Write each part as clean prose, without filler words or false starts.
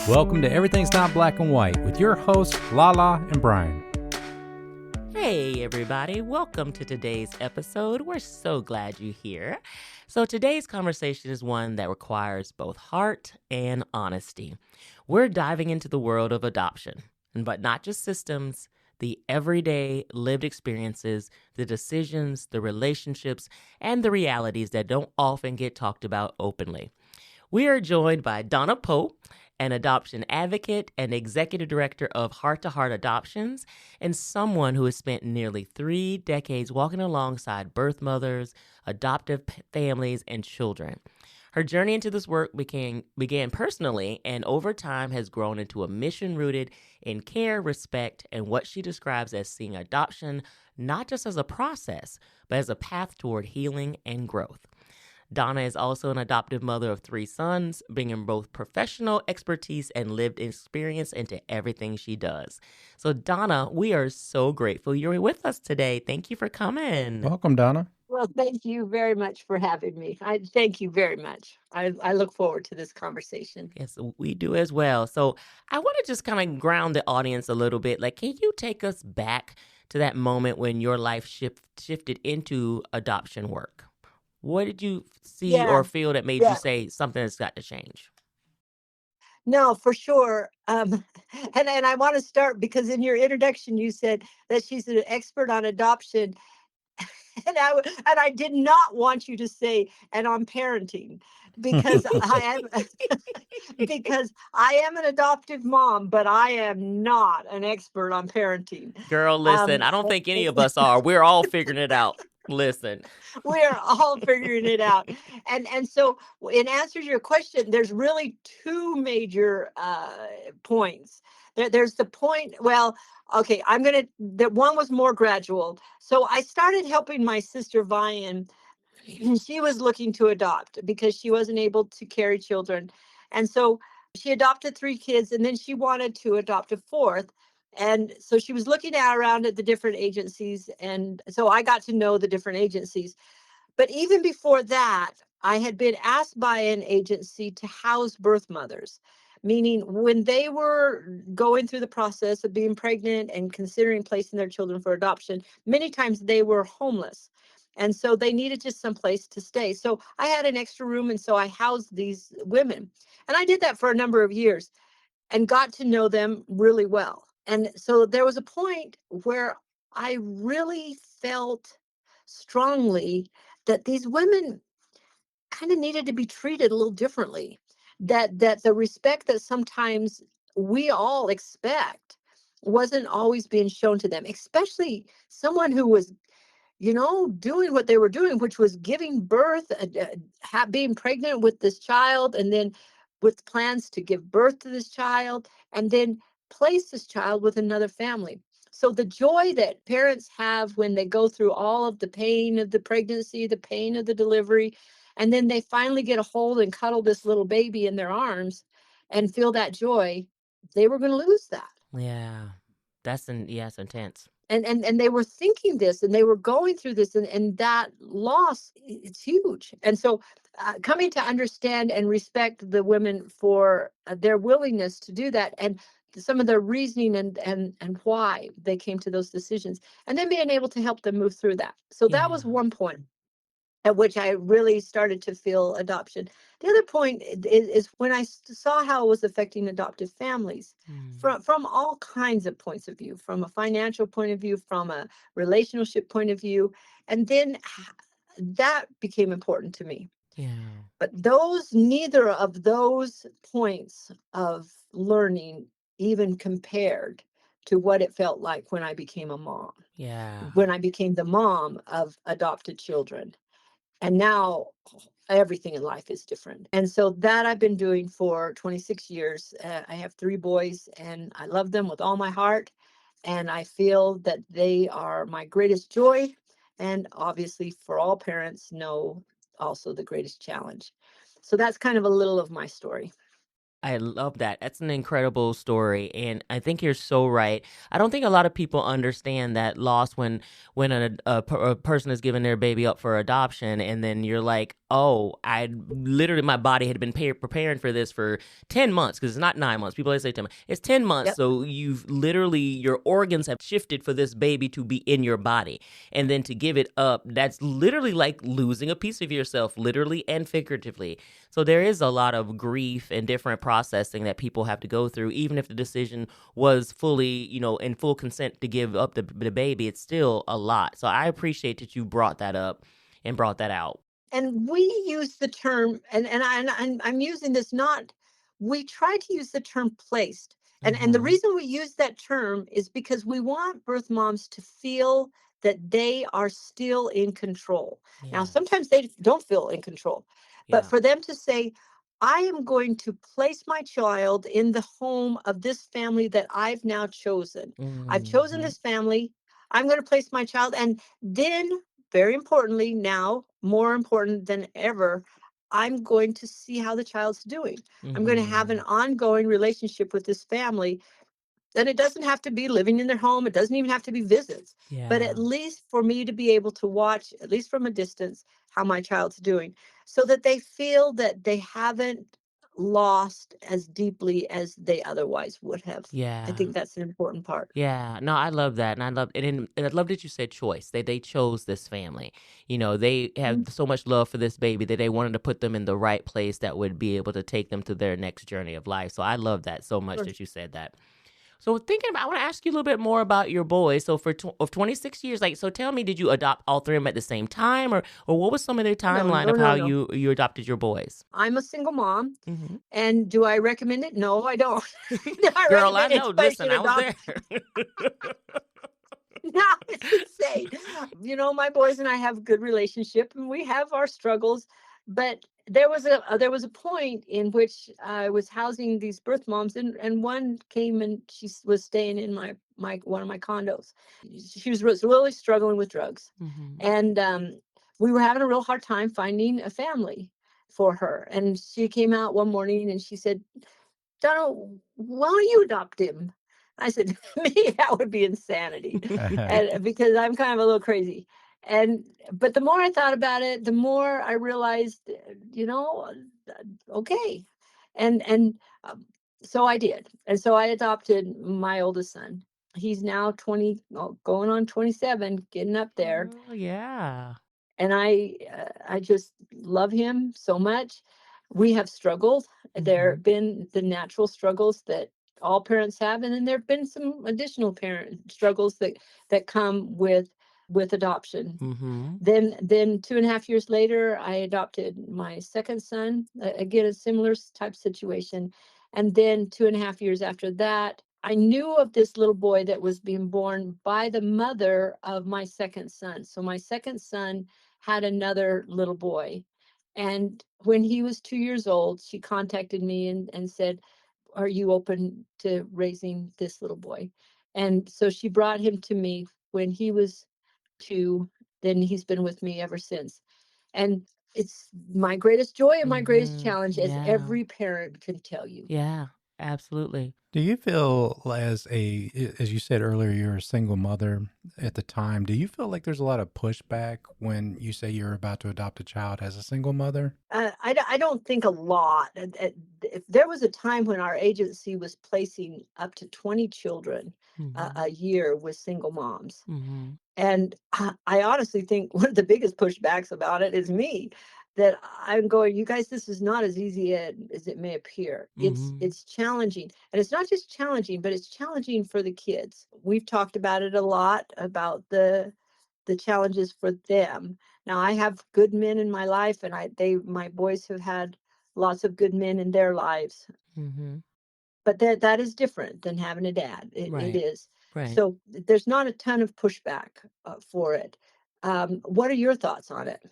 Welcome to Everything's Not Black and White with your hosts, Lala and Brian. Hey, everybody. Welcome to today's episode. We're so glad you're here. So today's conversation is one that requires both heart and honesty. We're diving into the world of adoption, but not just systems, the everyday lived experiences, the decisions, the relationships, and the realities that don't often get talked about openly. We are joined by Donna Pope, an adoption advocate and executive director of Heart to Heart Adoptions, and someone who has spent nearly 3 decades walking alongside birth mothers, adoptive families, and children. Her journey into this work began personally and over time has grown into a mission rooted in care, respect, and what she describes as seeing adoption not just as a process, but as a path toward healing and growth. Donna is also an adoptive mother of 3 sons, bringing both professional expertise and lived experience into everything she does. So, Donna, we are so grateful you're with us today. Thank you for coming. Welcome, Donna. Well, thank you very much for having me. I thank you very much. I look forward to this conversation. Yes, we do as well. So, I want to just kind of ground the audience a little bit. Like, can you take us back to that moment when your life shifted into adoption work? What did you see or feel that made you say something has got to change? No, for sure. And I want to start because in your introduction you said that she's an expert on adoption, and I did not want you to say and on parenting because because I am an adoptive mom, but I am not an expert on parenting. Girl, listen, I don't think any of us are. We're all figuring it out. Listen. We're all figuring it out. And so in answer to your question, there's really 2 major points. There's the point, well, okay, the one was more gradual. So I started helping my sister Vian. She was looking to adopt because she wasn't able to carry children. And so she adopted 3 kids and then she wanted to adopt a 4th. And so she was looking around at the different agencies. And so I got to know the different agencies. But even before that, I had been asked by an agency to house birth mothers, meaning when they were going through the process of being pregnant and considering placing their children for adoption, many times they were homeless. And so they needed just some place to stay. So I had an extra room. And so I housed these women. And I did that for a number of years and got to know them really well. And so there was a point where I really felt strongly that these women kind of needed to be treated a little differently. That the respect that sometimes we all expect wasn't always being shown to them, especially someone who was, doing what they were doing, which was giving birth, being pregnant with this child, and then with plans to give birth to this child, and then place this child with another family. So the joy that parents have when they go through all of the pain of the pregnancy, the pain of the delivery, and then they finally get a hold and cuddle this little baby in their arms and feel that joy, they were going to lose that. Yeah, it's intense. And they were thinking this and they were going through this and that loss, it's huge. And so coming to understand and respect the women for their willingness to do that and some of their reasoning and why they came to those decisions, and then being able to help them move through that. So that was one point at which I really started to feel adoption. The other point is when I saw how it was affecting adoptive families from all kinds of points of view, from a financial point of view, from a relationship point of view. And then that became important to me. Yeah. But neither of those points of learning even compared to what it felt like when I became a mom. Yeah. When I became the mom of adopted children. And now everything in life is different. And so that I've been doing for 26 years. I have 3 boys and I love them with all my heart. And I feel that they are my greatest joy. And obviously for all parents know also the greatest challenge. So that's kind of a little of my story. I love that. That's an incredible story, and I think you're so right. I don't think a lot of people understand that loss when a person is giving their baby up for adoption, and then you're like, oh, my body had been preparing for this for 10 months, because it's not 9 months. People always say 10 months. It's 10 months. Yep. So you've literally, your organs have shifted for this baby to be in your body. And then to give it up, that's literally like losing a piece of yourself, literally and figuratively. So there is a lot of grief and different processing that people have to go through. Even if the decision was fully, in full consent to give up the baby, it's still a lot. So I appreciate that you brought that up and brought that out. And we use the term, I'm using this not, we try to use the term placed. And the reason we use that term is because we want birth moms to feel that they are still in control. Now, Yeah. sometimes they don't feel in control, but Yeah. for them to say, I am going to place my child in the home of this family that I've now chosen. I've chosen Mhm. this family. I'm going to place my child. And then, very importantly, now more important than ever, I'm going to see how the child's doing. I'm going to have an Mhm. ongoing relationship with this family. And it doesn't have to be living in their home. It doesn't even have to be visits. But Yeah. at least for me to be able to watch, at least from a distance, how my child's doing, so that they feel that they haven't lost as deeply as they otherwise would have. I Yeah. think that's an important part. Yeah, no, I love that, and I love that you said choice. They chose this family. They have Mm. so much love for this baby that they wanted to put them in the right place that would be able to take them to their next journey of life. So I love that so much Sure. that you said that. So thinking about, I want to ask you a little bit more about your boys. So of 26 years, so tell me, did you adopt all three of them at the same time, or what was some of their No, timeline no, of no, how no. you adopted your boys? I'm a single mom. Hmm. And do I recommend it? No, I don't. I Girl, I recommend know. anybody Listen, should I was adopt. there. No, it's insane. My boys and I have a good relationship, and we have our struggles. But there was a point in which I was housing these birth moms, and one came and was staying in my one of my condos. She was really struggling with drugs, Hmm. and we were having a real hard time finding a family for her. And she came out one morning and she said, Donna, why don't you adopt him? I said, me, that would be insanity. And because I'm kind of a little crazy. But the more I thought about it, the more I realized, okay. And so I did. And so I adopted my oldest son. He's now 20, going on 27, getting up there. Oh, yeah. And I just love him so much. We have struggled. There Hmm. have been the natural struggles that all parents have, and then there have been some additional parent struggles that come with adoption. Hmm. Then 2.5 years later, I adopted my second son. Again, a similar type situation. And then 2.5 years after that, I knew of this little boy that was being born by the mother of my second son. So my second son had another little boy. And when he was 2 years old, she contacted me and said, are you open to raising this little boy? And so she brought him to me when he was 2. Then he's been with me ever since. And it's my greatest joy and my greatest Hmm. challenge, as Yeah. every parent can tell you. Yeah. Absolutely. Do you feel, as you said earlier, you're a single mother at the time. Do you feel like there's a lot of pushback when you say you're about to adopt a child as a single mother? I don't think a lot. If there was a time when our agency was placing up to 20 children Hmm. a year with single moms. Hmm. And I honestly think one of the biggest pushbacks about it is me, that I'm going, you guys, this is not as easy as it may appear. It's Hmm. it's challenging. And it's not just challenging, but it's challenging for the kids. We've talked about it a lot, about the challenges for them. Now I have good men in my life, and my boys have had lots of good men in their lives. Hmm. But that is different than having a dad. It Right. is. Right. So there's not a ton of pushback for it. What are your thoughts on it?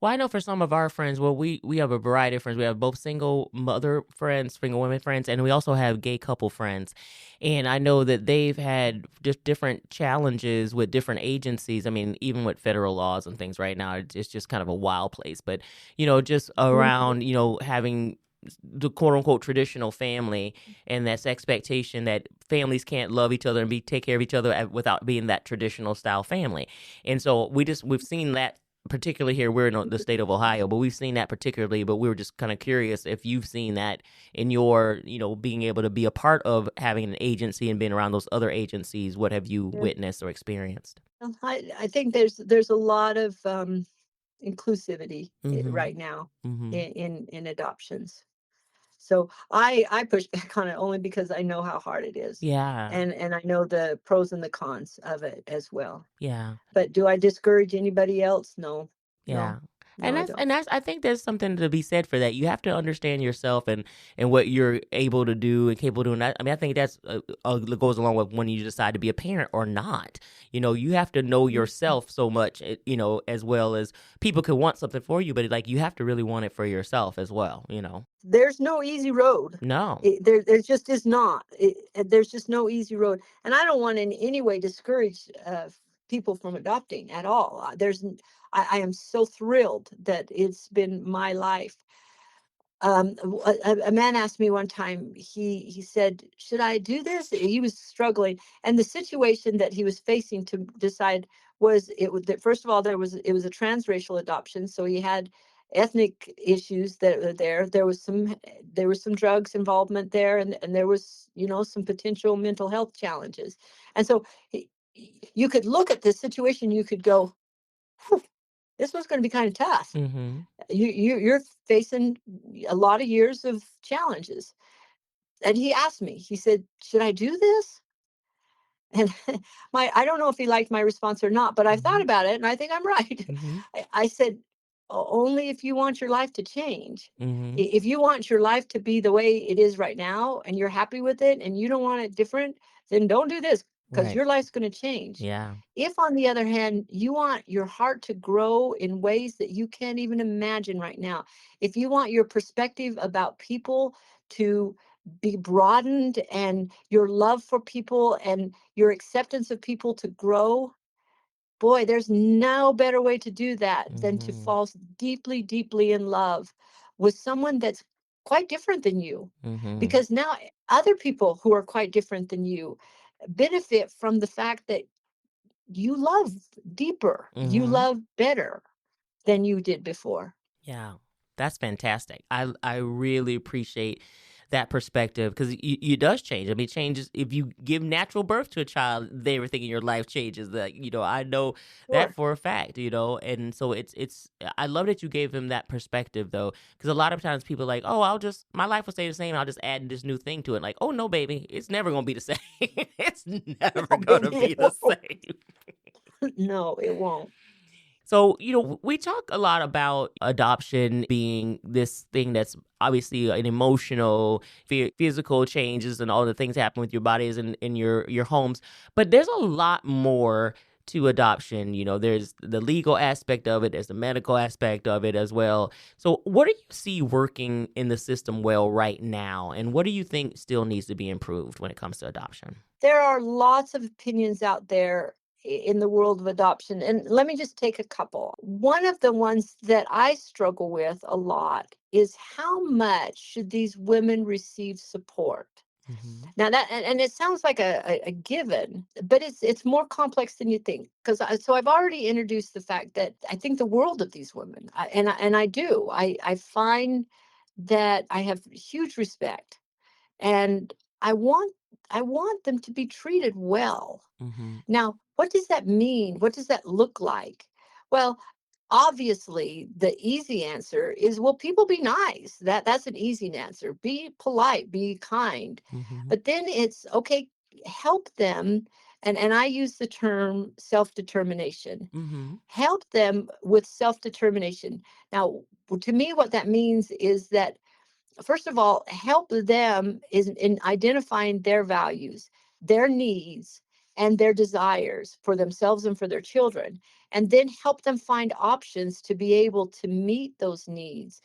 Well, I know for some of our friends, well, we have a variety of friends. We have both single mother friends, single women friends, and we also have gay couple friends. And I know that they've had just different challenges with different agencies. I mean, even with federal laws and things right now, it's just kind of a wild place. But, just Mhm. around, having the quote unquote traditional family, and that's expectation that families can't love each other and take care of each other without being that traditional style family. And so we've seen that particularly here, we're in the state of Ohio, but we've seen that particularly, but we were just kind of curious if you've seen that in your, being able to be a part of having an agency and being around those other agencies. What have you Yeah. witnessed or experienced? Well, I think there's a lot of inclusivity Mhm. right now Mhm. in adoptions. So I push back on it only because I know how hard it is, Yeah. and I know the pros and the cons of it as well. Yeah. But do I discourage anybody else? No, no, Yeah. no, I don't. And that's I think there's something to be said for that. You have to understand yourself and what you're able to do and capable of doing. That I mean, I think that's goes along with when you decide to be a parent or not. You have to know Mhm. yourself so much, as well as people can want something for you, but like you have to really want it for yourself as well. There's no easy road. No. There just is not. There's just no easy road, and I don't want in any way discourage people from adopting at all. I am so thrilled that it's been my life. A man asked me one time. He said, "Should I do this?" He was struggling, and the situation that he was facing to decide was it was that first of all it was a transracial adoption, so he had ethnic issues that were there. There was some drugs involvement there, and there was some potential mental health challenges, and so you could look at this situation, you could go, "Whew, this was going to be kind of tough." Mhm. You're facing a lot of years of challenges. And he asked me, he said, "Should I do this?" And I don't know if he liked my response or not, but I've thought Mhm. about it and I think I'm right. Mhm. I said, Only if you want your life to change. Mhm. If you want your life to be the way it is right now and you're happy with it and you don't want it different, then don't do this because Right. your life's going to change. Yeah. If, on the other hand, you want your heart to grow in ways that you can't even imagine right now, if you want your perspective about people to be broadened and your love for people and your acceptance of people to grow, boy, there's no better way to do that than to Mhm. fall deeply, deeply in love with someone that's quite different than you. Mhm. Because now other people who are quite different than you benefit from the fact that you love deeper, you Mhm. love better than you did before. Yeah, that's fantastic. I really appreciate that perspective because it does change. I mean, it changes if you give natural birth to a child, everything in your life changes. That I know that Sure. for a fact. And so it's. I love that you gave him that perspective though, because a lot of times people are like, oh, my life will stay the same. I'll just add this new thing to it. Like, oh no, baby, it's never gonna be the same. It's never No, gonna baby, be it the won't. same. No, it won't. So, we talk a lot about adoption being this thing that's obviously an emotional, physical changes and all the things happen with your bodies and in your homes. But there's a lot more to adoption. There's the legal aspect of it, there's the medical aspect of it as well. So, what do you see working in the system well right now? And what do you think still needs to be improved when it comes to adoption? There are lots of opinions out there in the world of adoption. And let me just take a couple. One of the ones that I struggle with a lot is how much should these women receive support? Hmm. Now that and it sounds like a given, but it's more complex than you think. Because so I've already introduced the fact that I think the world of these women, and I do. I find that I have huge respect and I want I want them to be treated well. Hmm. Now, what does that mean? What does that look like? Well, obviously, the easy answer is well, people be nice. That's an easy answer. Be polite, be kind. Hmm. But then it's okay, help them and I use the term self-determination. Hmm. Help them with self-determination. Now, to me what that means is that first of all, help them is in identifying their values, their needs, and their desires for themselves and for their children, and then help them find options to be able to meet those needs,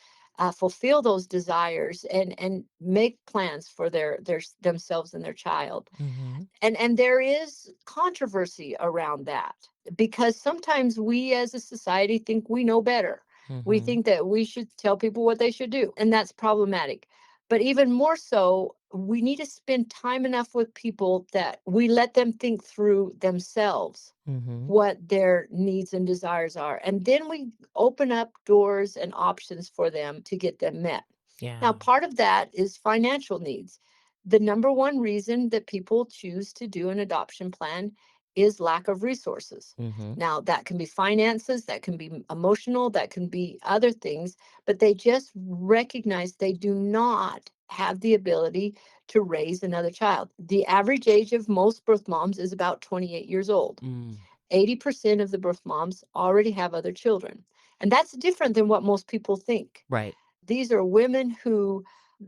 fulfill those desires, and make plans for their themselves and their child. Hmm. And there is controversy around that because sometimes we as a society think we know better. We Hmm. think that we should tell people what they should do, and that's problematic. But even more so, we need to spend time enough with people that we let them think through themselves Mhm. what their needs and desires are. And then we open up doors and options for them to get them met. Now, Yeah. part of that is financial needs. The number one reason that people choose to do an adoption plan is lack of resources. Mhm. Now, that can be finances, that can be emotional, that can be other things, but they just recognize they do not have the ability to raise another child. The average age of most birth moms is about 28 years old. Mm. 80% of the birth moms already have other children. And that's different than what most people think. Right. These are women who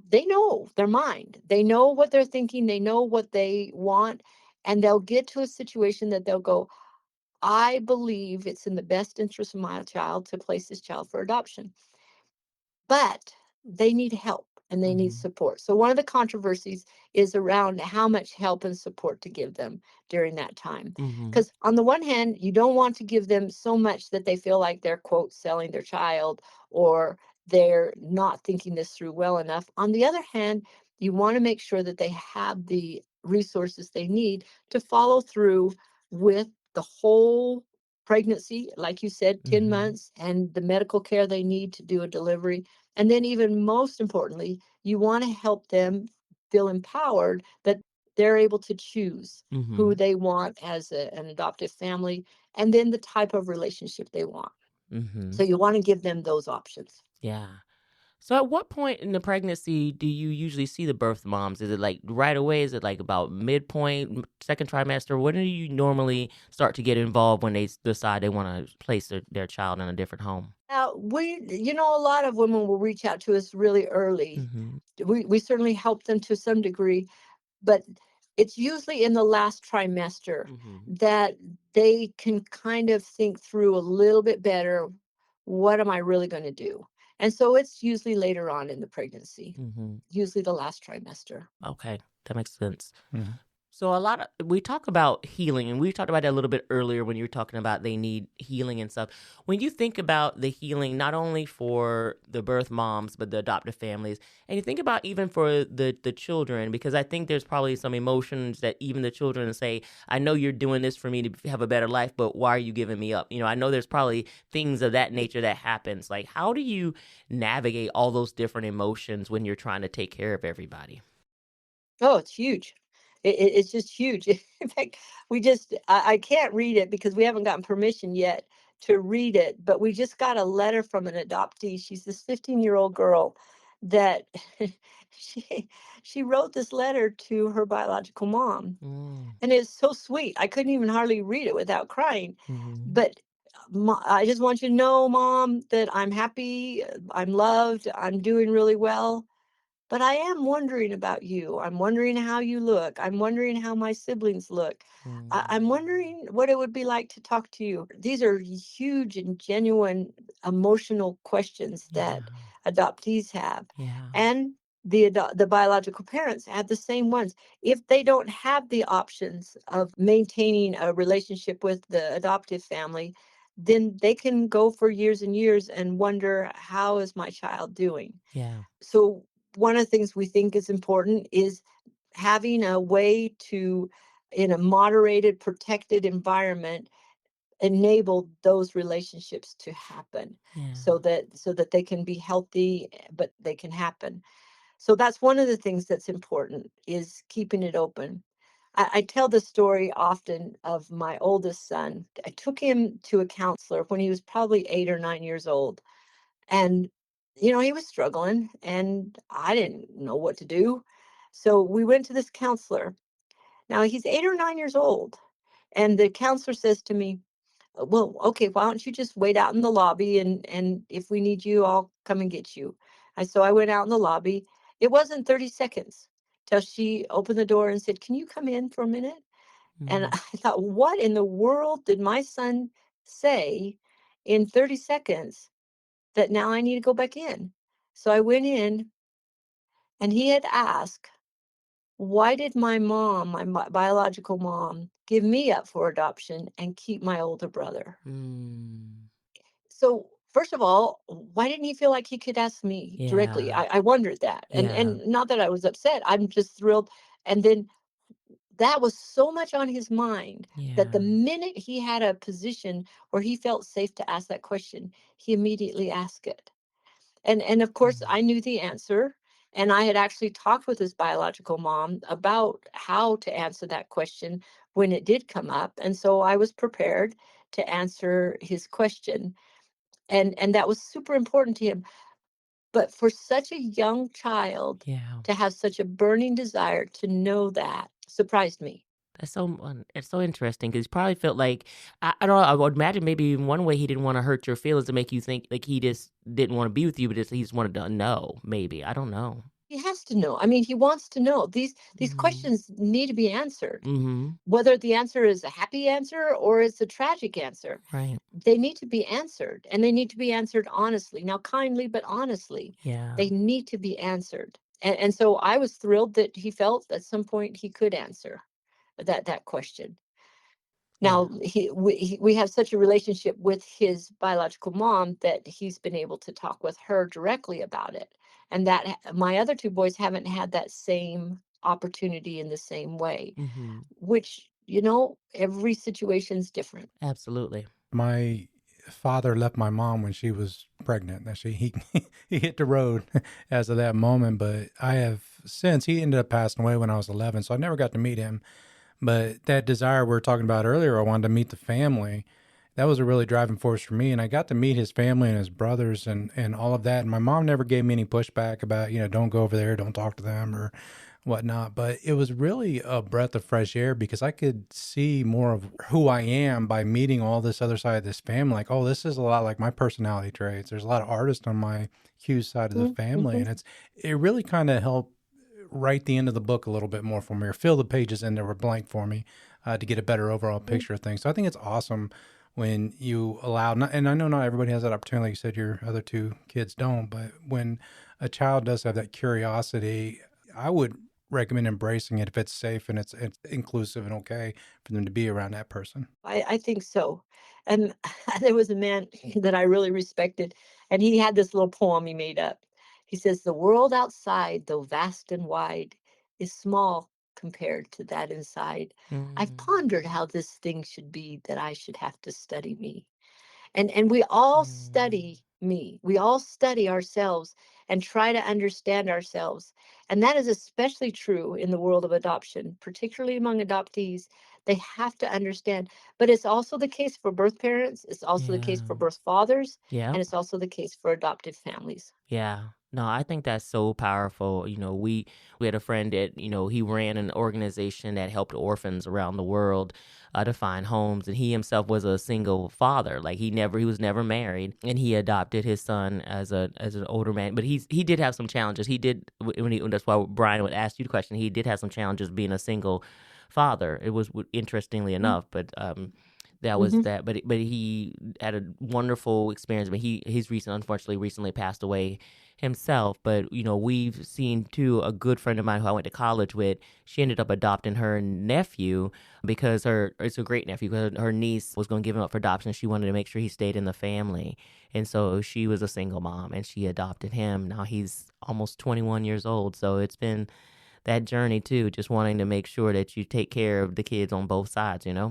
they know their mind. They know what they're thinking, they know what they want, and they'll get to a situation that they'll go, I believe it's in the best interest of my child to place this child for adoption. But they need help and they need Mhm. support. So one of the controversies is around how much help and support to give them during that time. Mhm. Because on the one hand, you don't want to give them so much that they feel like they're, quote, selling their child or they're not thinking this through well enough. On the other hand, you want to make sure that they have the resources they need to follow through with the whole pregnancy, like you said, 10 Mhm. months, and the medical care they need to do a delivery. And then, even most importantly, you want to help them feel empowered that they're able to choose who Mhm. they want as an adoptive family and then the type of relationship they want. So, Mhm. you want to give them those options. Yeah. So at what point in the pregnancy do you usually see the birth moms? Is it like right away? Is it like about midpoint, second trimester? When do you normally start to get involved when they decide they want to place their child in a different home? Now, a lot of women will reach out to us really early. Mhm. We certainly help them to some degree, but it's usually in the last trimester Mhm. that they can kind of think through a little bit better, what am I really going to do? And so it's usually later on in the pregnancy, Mhm. usually the last trimester. Okay, that makes sense. Mhm. So a lot of we talk about healing, and we talked about that a little bit earlier when you were talking about they need healing and stuff. When you think about the healing, not only for the birth moms but the adoptive families, and you think about even for the children, because I think there's probably some emotions that even the children say, "I know you're doing this for me to have a better life, but why are you giving me up?" I know there's probably things of that nature that happens. Like, how do you navigate all those different emotions when you're trying to take care of everybody? Oh, it's huge. It's just huge. In fact, I can't read it because we haven't gotten permission yet to read it, but we just got a letter from an adoptee. She's this 15-year-old girl that she she wrote this letter to her biological mom. Mm. And it's so sweet. I couldn't even hardly read it without crying. Mhm. But I just want you to know, Mom, that I'm happy, I'm loved, I'm doing really well. But I am wondering about you. I'm wondering how you look. I'm wondering how my siblings look. I'm Mm. wondering what it would be like to talk to you. These are huge and genuine emotional questions Yeah. that adoptees have. Yeah. And the biological parents have the same ones. If they don't have the options of maintaining a relationship with the adoptive family, then they can go for years and years and wonder, how is my child doing? Yeah. So one of the things we think is important is having a way to, in a moderated, protected environment, enable those relationships to happen Yeah. so that they can be healthy, but they can happen. So that's one of the things that's important is keeping it open. I tell the story often of my oldest son. I took him to a counselor when he was probably 8 or 9 years old, and, he was struggling and I didn't know what to do. So we went to this counselor. Now he's 8 or 9 years old. And the counselor says to me, well, okay, why don't you just wait out in the lobby, and if we need you, I'll come and get you. And so I went out in the lobby. It wasn't 30 seconds till she opened the door and said, can you come in for a minute? And Mm. I thought, what in the world did my son say in 30 seconds that now I need to go back in? So I went in, and he had asked, why did my mom, my biological mom, give me up for adoption and keep my older brother? Mm. So first of all, why didn't he feel like he could ask me directly? Yeah. I wondered that. Yeah. And not that I was upset. I'm just thrilled. And then that was so much on his mind that the Yeah. minute he had a position where he felt safe to ask that question, he immediately asked it. And of course, Mm. I knew the answer, and I had actually talked with his biological mom about how to answer that question when it did come up, and so I was prepared to answer his question, and that was super important to him. But for such a young child Yeah. to have such a burning desire to know that surprised me. That's so it's so interesting because he probably felt like I don't know. I would imagine maybe in one way he didn't want to hurt your feelings to make you think like he just didn't want to be with you, but he just wanted to know. Maybe I don't know. He has to know. I mean, he wants to know. These Mhm. questions need to be answered. Mhm. Whether the answer is a happy answer or it's a tragic answer, Right. they need to be answered, and they need to be answered honestly. Now, kindly, but honestly, Yeah. they need to be answered. And so I was thrilled that he felt at some point he could answer that question. Yeah. Now, we have such a relationship with his biological mom that he's been able to talk with her directly about it. And my other two boys haven't had that same opportunity in the same way, Mhm. which, every situation's different. Absolutely. My father left my mom when she was pregnant. That he he hit the road as of that moment. But I have since he ended up passing away when I was 11, so I never got to meet him. But that desire we were talking about earlier, I wanted to meet the family. That was a really driving force for me, and I got to meet his family and his brothers and all of that. And my mom never gave me any pushback about don't go over there, don't talk to them or whatnot. But it was really a breath of fresh air because I could see more of who I am by meeting all this other side of this family. Like, oh, this is a lot like my personality traits. There's a lot of artists on my Q side of the family, Mhm. and it really kind of helped write the end of the book a little bit more for me, or fill the pages in that were blank for me, to get a better overall Mhm. picture of things. So I think it's awesome when you allow, and I know not everybody has that opportunity. Like you said, your other two kids don't, but when a child does have that curiosity, I would recommend embracing it if it's safe and it's inclusive and okay for them to be around that person. I think so. And there was a man that I really respected, and he had this little poem he made up. He says, "The world outside, though vast and wide, is small compared to that inside. I've Mm. pondered how this thing should be that I should have to study me." And we all Mm. study me. We all study ourselves and try to understand ourselves. And that is especially true in the world of adoption, particularly among adoptees. They have to understand. But it's also the case for birth parents, it's also the case Yeah. for birth fathers, and Yep. it's also the case for adoptive families. Yeah. No, I think that's so powerful. We had a friend that, he ran an organization that helped orphans around the world to find homes, and he himself was a single father. Like he was never married, and he adopted his son as an older man. But he did have some challenges. He did that's why Brian would ask you the question. He did have some challenges being a single father. It was interestingly enough, but that was Mm-hmm. that. But he had a wonderful experience. But he's unfortunately recently passed away himself. But we've seen too a good friend of mine who I went to college with. She ended up adopting her nephew because it's a great nephew because her niece was going to give him up for adoption. She wanted to make sure he stayed in the family, and so she was a single mom and she adopted him. Now he's almost 21 years old. So it's been that journey too, just wanting to make sure that you take care of the kids on both sides. Hmm.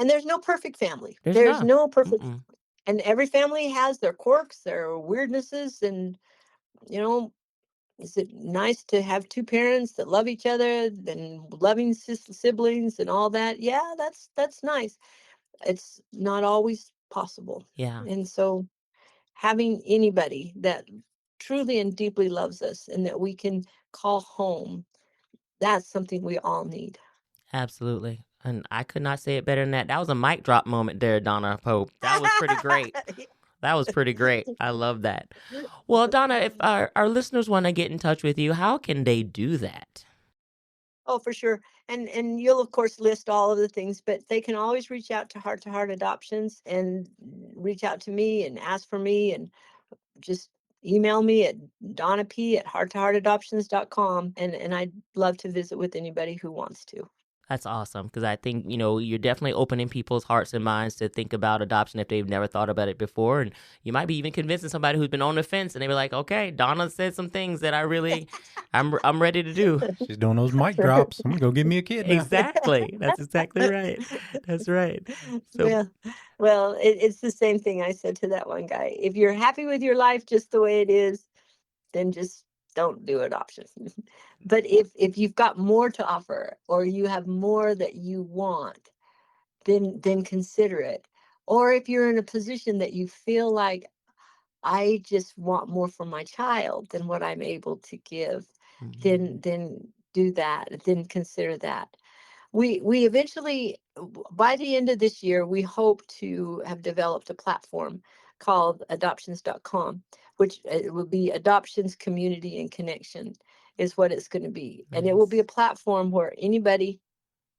And there's no perfect family. There's There's not. no perfect, Mm-mm. and every family has their quirks, their weirdnesses, and you know, is it nice to have two parents that love each other and loving siblings and all that? Yeah, that's nice. It's not always possible. Yeah. And so having anybody that truly and deeply loves us and that we can call home, that's something we all need. Absolutely. And I could not say it better than that. That was a mic drop moment there, Donna Pope. That was pretty great. That was pretty great. I love that. Well, Donna, if our listeners want to get in touch with you, how can they do that? Oh, for sure. And you'll of course list all of the things, but they can always reach out to Heart Adoptions and reach out to me and ask for me and just email me at donnap at hearttoheartadoptions.com, and I'd love to visit with anybody who wants to. That's awesome because I think, you're definitely opening people's hearts and minds to think about adoption if they've never thought about it before. And you might be even convincing somebody who's been on the fence and they be like, okay, Donna said some things that I'm ready to do. She's doing those mic drops. I'm going to go get me a kid now. Exactly. That's exactly right. That's right. So, It's the same thing I said to that one guy. If you're happy with your life just the way it is, then just don't do adoption. But if you've got more to offer or you have more that you want, then consider it. Or if you're in a position that you feel like I just want more for my child than what I'm able to give, then do that. Then consider that. We eventually, by the end of this year, we hope to have developed a platform called adoptions.com, which will be adoptions, community, and connection is what it's going to be. And it will be a platform where anybody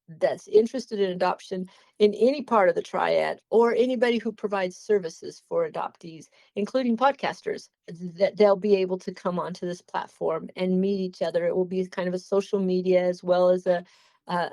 that's interested in adoption in any part of the triad, or anybody who provides services for adoptees, including podcasters, that they'll be able to come onto this platform and meet each other. It will be kind of a social media as well as a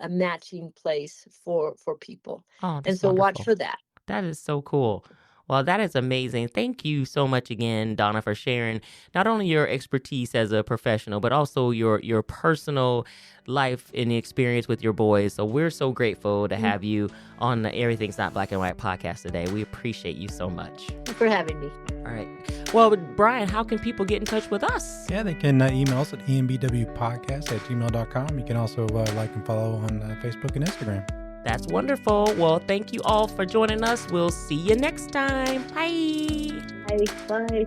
matching place for people. Oh, And so watch for that. That is so cool. Well, that is amazing. Thank you so much again, Donna, for sharing not only your expertise as a professional, but also your personal life and experience with your boys. So we're so grateful to have you on the Everything's Not Black and White podcast today. We appreciate you so much. Thanks for having me. All right. Well, Brian, how can people get in touch with us? Yeah, they can email us at embwpodcast@gmail.com. You can also like and follow on Facebook and Instagram. That's wonderful. Well, thank you all for joining us. We'll see you next time. Bye. Bye.